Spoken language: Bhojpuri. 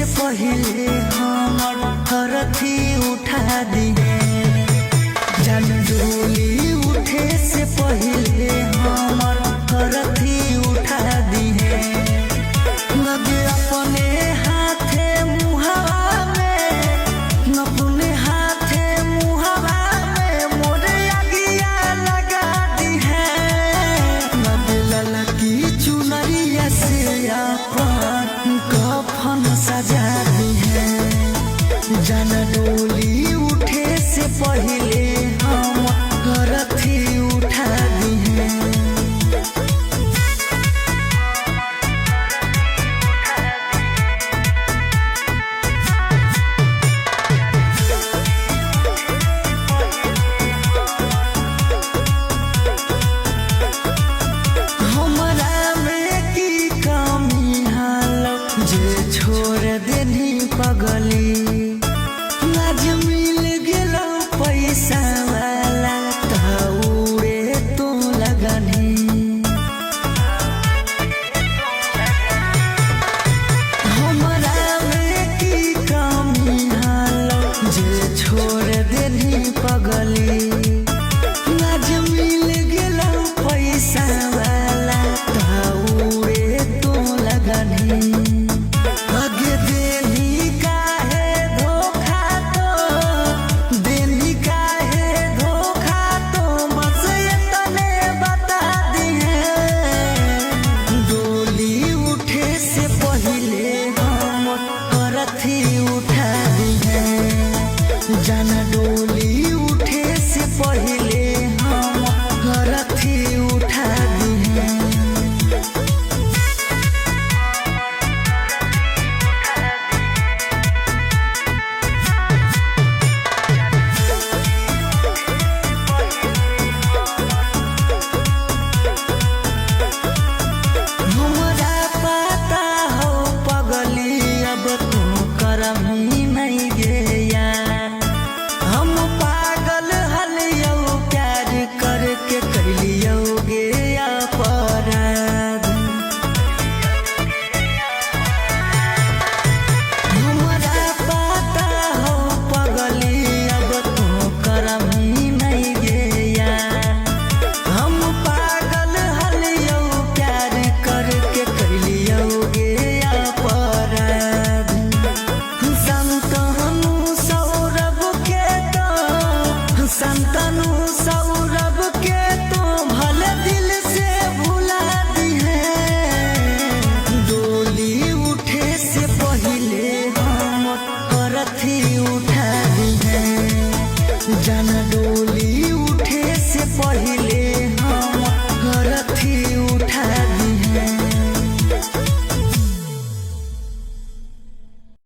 से पहले हमर अरथी उठा दिहे जान डोली उठे से पहले हमर अरथी उठा दिहे लगे अपने हाथे मुहावा में अपने हाथे मुहावा में मोरे आगिया लगा दिहे लगे ललकी चुनरिया से अपन कफन सजा दिहे जान डोली उठे से पहले हम अरथी उठा दिहे। हमरा में की कमी हाल जे छोड़ देनी पगली